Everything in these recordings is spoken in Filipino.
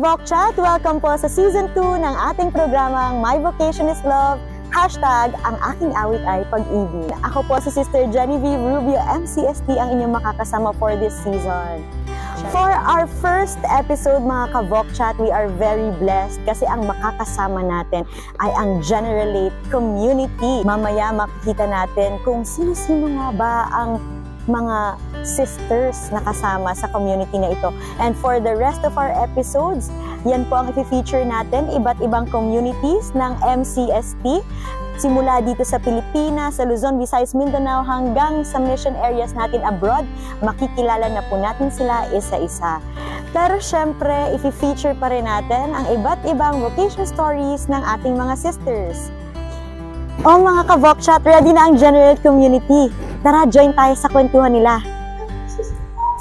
ka-VocChat! Welcome po sa Season 2 ng ating programang My Vocation is Love, hashtag ang aking awit ay pag-ibig. Ako po si Sister Genevieve Rubio, MCST, ang inyong makakasama for this season. For our first episode mga ka-VocChat, we are very blessed kasi ang makakasama natin ay ang Generalate community. Mamaya makikita natin kung sino-sino nga ba ang mga sisters na kasama sa community na ito. And for the rest of our episodes, yan po ang i-feature natin, iba't ibang communities ng MCST. Simula dito sa Pilipinas, sa Luzon, Visayas, Mindanao, hanggang sa mission areas natin abroad, makikilala na po natin sila isa-isa. Pero syempre, i-feature pa rin natin ang iba't ibang vocation stories ng ating mga sisters. O mga ka-VocChat, ready na ang Generate community. Tara, join tayo sa kwentuhan nila.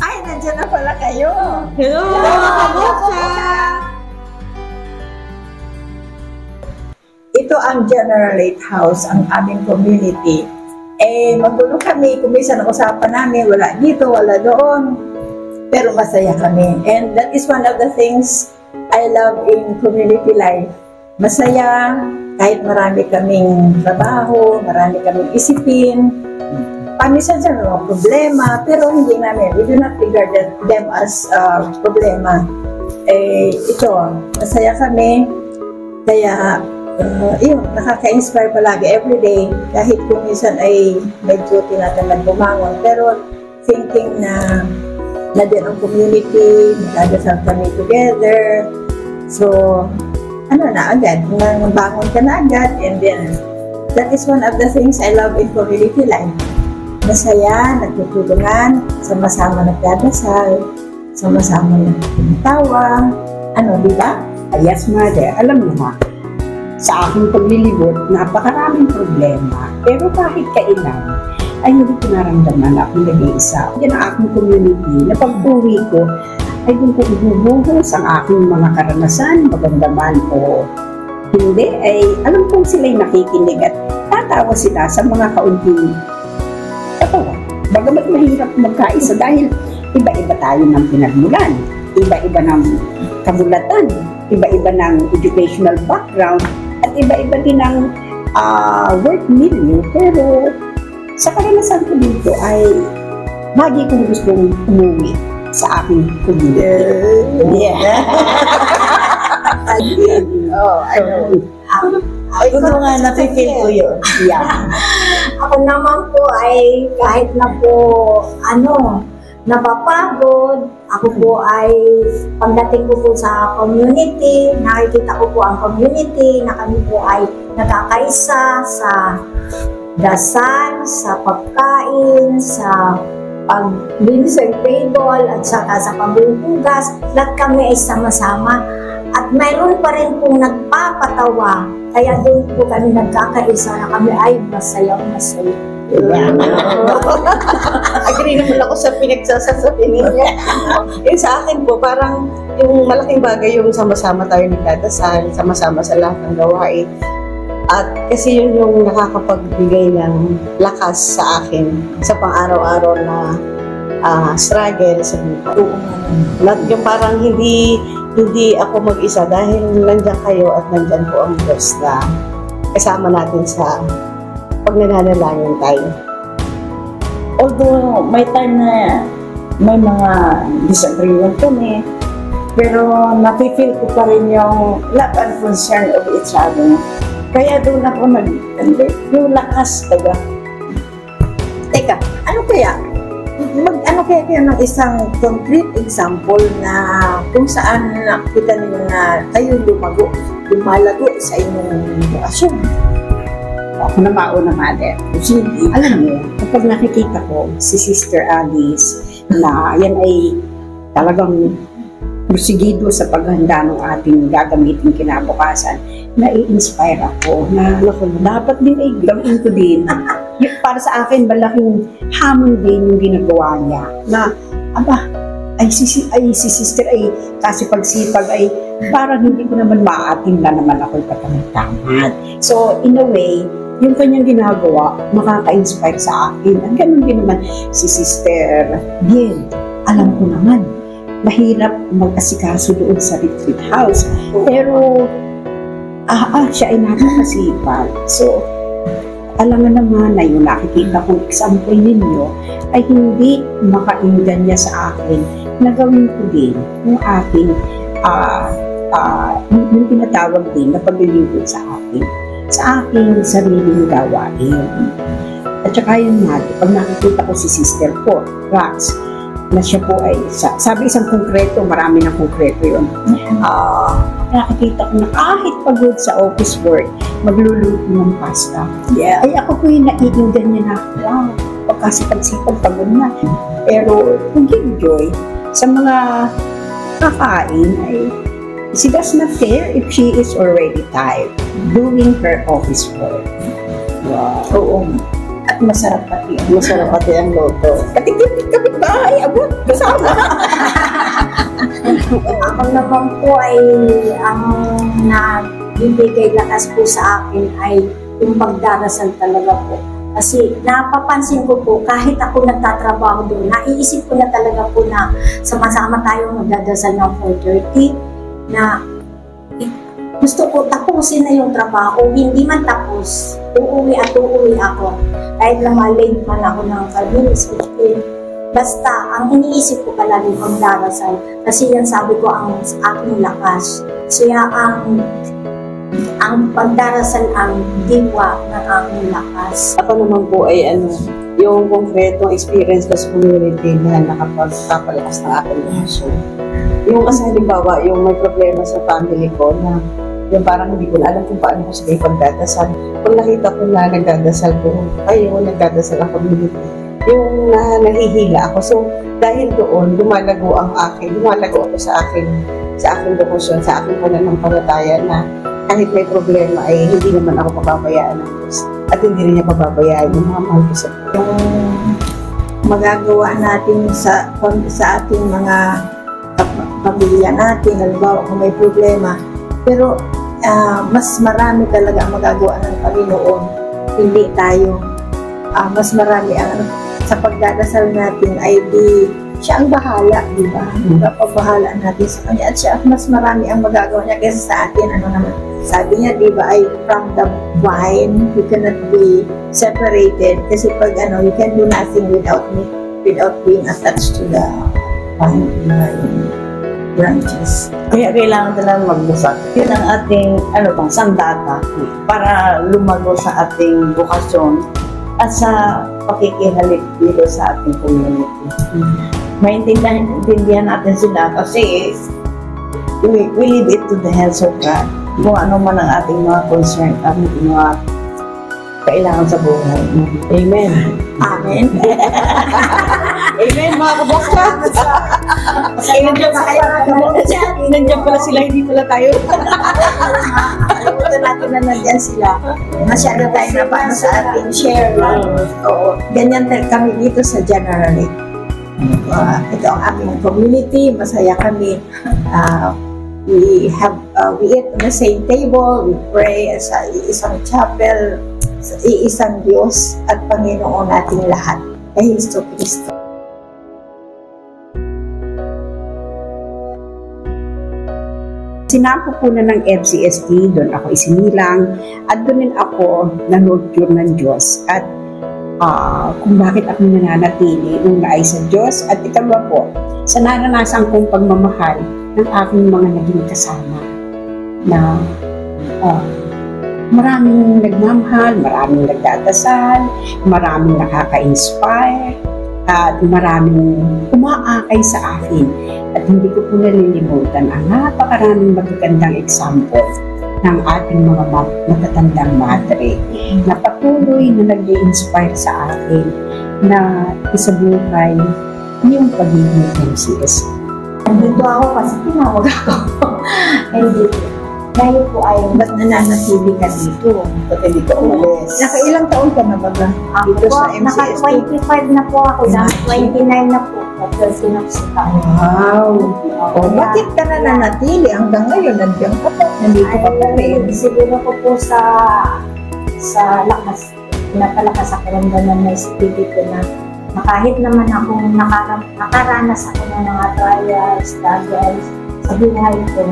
Ay, nandiyan na pala kayo. Hello, mga ka-VocChat! Ito ang Generalate House, ang aming community. Magulo kami, kung minsan ang usapan namin, wala dito, wala doon. Pero masaya kami. And that is one of the things I love in community life. Masaya, kahit marami kaming trabaho, marami kaming isipin. Paminsan sa mga problema, pero hindi namin, we do not regard them as problema. Ito, masaya kami, kaya yun, nakaka-inspire palagi everyday, kahit kung minsan ay medyo tinatamad bumangon, pero thinking na din ang community, magdadasal kami together, so ano na agad, bangon ka na agad, and then that is one of the things I love in community life. Masaya, nagtutulungan, sama-sama nagdadasal, sama-sama nagtatawa, di ba? Yes, Mother. Alam mo ha, sa aking paglilibot, napakaraming problema. Pero kahit kailan, ay hindi ko naramdaman na akong nag-iisa. Yan ang aking community na pag-uwi ko, ay doon ko ibubuhos ang aking mga karanasan, maganda man o hindi, ay alam kong sila'y nakikinig at tatawa sila sa mga kaunting katawa. Bagamat mahirap magkaisa dahil iba-iba tayo ng pinagmulan, iba-iba ng kabulatan, iba-iba ng educational background, at iba-iba din ng work milieu. Pero sa karanasan ko dito ay lagi kong gustong umuwi sa aking community. Yeah. Ako nga, napipil ko yun. Yeah. Ako naman po ay kahit na po napapagod, ako po ay pagdating ko po sa community, nakikita ko po ang community na kami po ay nakakaisa sa dasal, sa pagkain, sa pag-dinner table, at saka sa pagbubugas. Lahat kami ay sama-sama. At mayroon pa rin pong nagpapatawa. Kaya doon po kami nagkakaisa na kami ay masayang-masaya. Yeah. Agree naman ako sa pinagsasasabi niya. Sa akin po, parang yung malaking bagay yung sama-sama tayo nagdadasal, sama-sama sa lahat ng gawain. At kasi yun yung nakakapagbigay ng lakas sa akin sa pang-araw-araw na struggle sa buhay. Not yung parang hindi ako mag-isa dahil nandiyan kayo at nandiyan po ang Diyos na kasama natin sa pag nananalangin tayo. Although may time na may mga disagreement kami, pero napifeel ko pa rin yung love and concern of each other. Kaya doon ako yung lakas taga. Teka, ano kaya kayo ng isang concrete example na kung saan nakita niyo na kayo lumalago sa inyong bukasyon? Ako na mauna, Mother. Alam mo, kapag nakikita ko si Sister Alice na yan ay talagang prosigido sa paghanda ng ating gagamitin kinabukasan, nai-inspire ako na dapat din ay gawin ko din. Para sa akin, malaking hamon din yung ginagawa niya na, si Sister ay kasipag-sipag ay parang hindi ko naman maatin na naman ako'y patamad-tamad. So, in a way, yung kanyang ginagawa, makaka-inspire sa akin. At ganun din naman si Sister Biel. Alam ko naman, mahirap mag-asikaso doon sa retreat house. Pero, siya ay napakasipag. So, alam mo naman na yung nakikita kong example ninyo ay hindi makainggan niya sa akin na gawin ko din yung aking yung tinatawag din na paglilingkod sa aking sariling gawain. At saka yun nga, pag nakikita ko si Sister po, Rax, na siya po ay, sabi isang konkreto, marami ng konkreto yun. Nakikita ko na kahit pagod sa office work, magluluto ng pasta. Yeah. Ay ako po yung naiinggan niya na, wow, pagkasipag-sipag, pagod na. Pero kung give joy sa mga kakain, ay she does not care if she is already tired doing her office work. Wow. Oo. At masarap pati. Masarap pati ang loto. Katigit kami bahay, abot, kasama. Ako naman po ay ang nagbibigay lakas po sa akin ay yung pagdarasal talaga po. Kasi napapansin ko po, kahit ako nagtatrabaho doon, naiisip ko na talaga po na sama-sama tayong magdadasal ng 4:30 na gusto ko tapusin na yung trabaho, hindi man tapos, uuwi ako. Kahit na malate man ako ng 5 minutes, 15. Basta, ang iniisip ko palagi ang darasal. Kasi yan sabi ko ang aking lakas. Siya ang pagdarasal ang diwa ng aking lakas. Ako naman po ay yung konkretong experience ko sa community na nakapagpapalakas ng aking relasyon. Yung kasi halimbawa, yung may problema sa family ko na yung parang hindi ko na alam kung paano ko sila ipagdadasal. Kung nakita ko na nagdadasal ko, nagdadasal ang community, yung nahihila ako. So, dahil doon, lumalago ako sa aking dekosyon, sa aking pananampalataya na kahit may problema ay hindi naman ako pababayaan ng Diyos. At hindi rin niya pababayaan yung mga mahal ko sa Diyos. Yung magagawa natin sa ating mga pamilya natin, halimbawa kung may problema, pero mas marami talaga ang magagawa ng Panginoon. Hindi tayo. Mas marami ang sa pagdadasal natin ay siya ang bahala, di ba? Papabahala natin sa Kanya. At siya mas marami ang magagawa niya kaysa sa atin. Ano naman? Sabi niya, di ba, ay from the vine, you cannot be separated. Kasi pag you can do nothing without being attached to the vine, di ba? Branches. Kaya kailangan talaga magbasa. Yun ang ating sandata para lumago sa ating bukasyon at sa pakikihalik dito sa ating community. Maintindihan natin sila kasi we leave it to the hands of God. Kung ano man ang ating mga concern, ating mga kailangan sa buhay. Amen. Amen. Amen, mga kaboksa. Nandiyan pala sila, hindi pala tayo. Alam natin na nandiyan sila. Masyado tayo na paano sa ating share. Oo. Ganyan kami dito sa General. Ito ang aming community. Masaya kami. We eat on the same table. We pray sa isang chapel, sa iisang Diyos at Panginoon nating lahat. Kay Hesus Kristo. Sinapo po na ng FCST, doon ako isinilang at doon din ako nanurture ng Diyos at kung bakit ako nananatili, una ay sa Diyos at ikalawa po sa naranasan kong pagmamahal ng aking mga naging kasama na maraming nagmamahal, maraming nagdadasal, maraming nakaka-inspire at maraming umaakay sa akin. At hindi ko po nalilimutan ang napakaraming magagandang example ng ating mga matatandang madre na patuloy na nag-i-inspire sa akin na isabuhay yung pagiging MCS. Nandito ako kasi tinawag ako. Hindi po. Ngayon po ay Ba't nananatili ka dito? Ba't hindi ka umalis? Nakailang taon ka na ba dito sa MCST? Naka-25 na po ako. Naka-29 na po. Naka-30 na po sa taon. Wow! Bakit ka nananatili? Hanggang ngayon, nandiyan ka pa. Nandito ka pa rin. Siguro ko po sa lakas, napalakas sa karamdaman na espiritu na na kahit naman akong nakaranas ako ng mga trials, struggles sa buhay ko,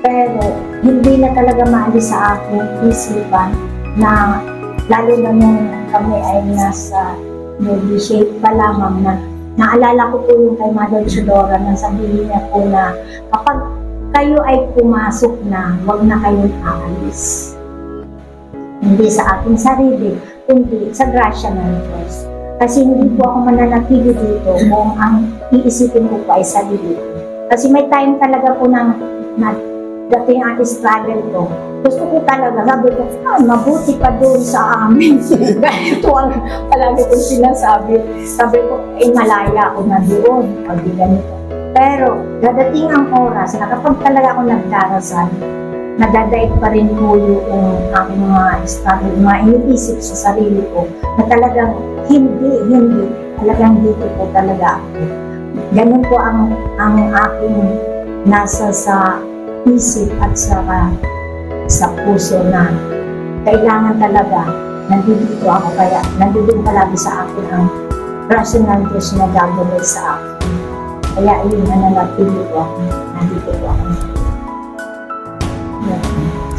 pero hindi na talaga maalis sa aking isipan na lalo na nung kami ay nasa baby shape pa lamang na naalala ko po yung kay Mother Chudora na sabihin niya po na kapag kayo ay pumasok na, huwag na kayong aalis. Hindi sa ating sarili, kundi sa grasya ng Diyos. Kasi hindi po ako mananatili dito kung ang iisipin ko po ay sarili ko. Kasi may time talaga po na dating ang struggle ko. Gusto ko talaga, sabi ko, mabuti pa doon sa amin. Ganito ang palagi kong sinasabi. Sabi ko, malaya ako na doon. Pag ganito. Pero, dadating ang oras na kapag talaga ako nagdarasal, nadadaig pa rin po yung aking mga struggle, mga iniisip sa sarili ko, na talagang hindi, talagang dito po talaga ako. Ganun po ang aking nasa sa isip at sa puso na kailangan talaga nandito ako, kaya nandito palagi sa akin ang rational Diyos na gagawin sa akin. Kaya yun na nanatili ko ako, nandito po ako.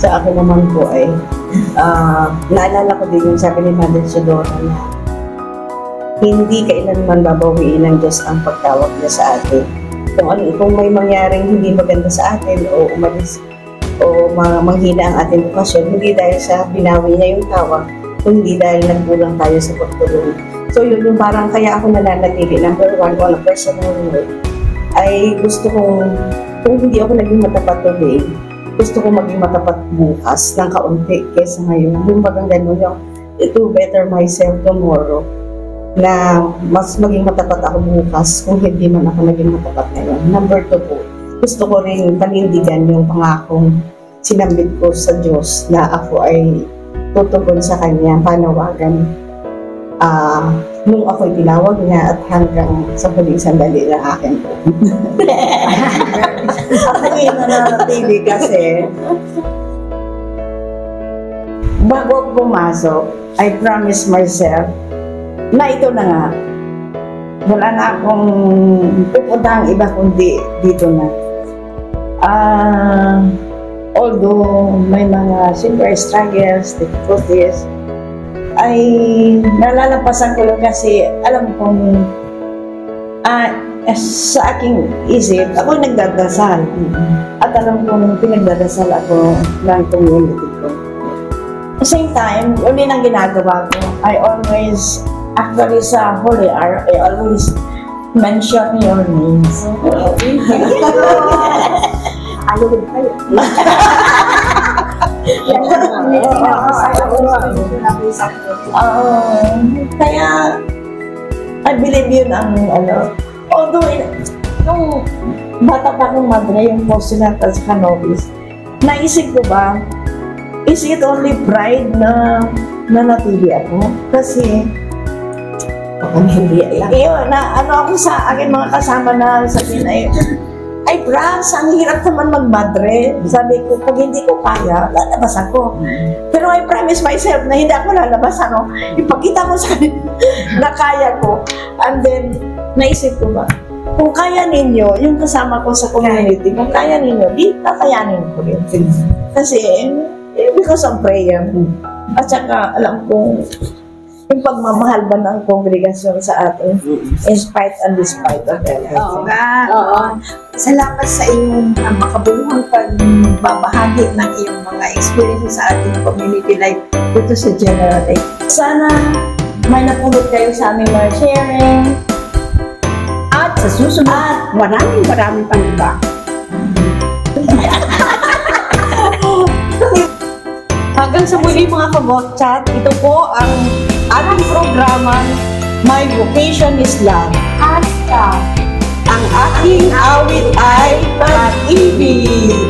Sa akin naman po ay naalala ko din yung sabi ni Mother Chudora na hindi kailanman babawiin ng Diyos ang pagtawag niya sa atin. Kung may mangyaring hindi maganda sa atin o umalis o manghina ang ating bukasyon, hindi dahil sa binawi niya yung tawag, kundi dahil nagbulang tayo sa pagtulong. So yun yung parang kaya ako nananatili. Number one, on a personal note, ay gusto kong, kung hindi ako naging matapat today, gusto ko maging matapat bukas ng kaunti kesa ngayon. Yung bagang gano'n yung to better myself tomorrow, na mas maging matapat ako bukas kung hindi man ako naging matapat ngayon. Number two po, gusto ko rin panindigan yung pangakong sinambit ko sa Diyos na ako ay tutugon sa Kanya, panawagan nung ako'y tinawag niya at hanggang sa huling sandali na akin po. Ako yung nananatili kasi bago ako pumasok, I promised myself na ito na nga, wala na akong pupuntahang iba kundi dito na. Although may mga silver struggles, difficulties, ay nalalampasan ko lang kasi alam kong sa aking isip, ako nagdadasal. At alam kong pinagdadasal ako ng community ko. At the same time, yun din ang ginagawa ko. I always, actually sa Holy Hour, I always mention your names. Alugod kayo. Kaya I believe yun ang although nung bata pa akong madre, yung postnatal sa Canovis, naisip ko ba, is it only pride na natili ako? Kasi hindi yun, na ako sa akin mga kasama na sabihin ay Brans, ang hirap naman mag-madre. Sabi ko, pag hindi ko kaya, lalabas ako. Pero I promise myself na hindi ako lalabas. Ipakita ko sa kanila na kaya ko. And then, naisip ko ba, kung kaya ninyo, yung kasama ko sa community, kung kaya ninyo, di kakayanin ko rin. Kasi, because of prayer. At saka, alam kong, yung pagmamahal ba ng kongregasyon sa atin, in spite and despite of everything. Oo. Salamat sa iyong makabuluhang pagbabahagi ng iyong mga experiences sa ating community life dito sa General Lake. Sana may napulot kayo sa aming mga sharing. At sa susunod, maraming pang iba. Hanggang sa muli mga kabotchat, ito po ang ating programa, My Vocation is Love. Hashtag Ang aking awit ay pag-ibig.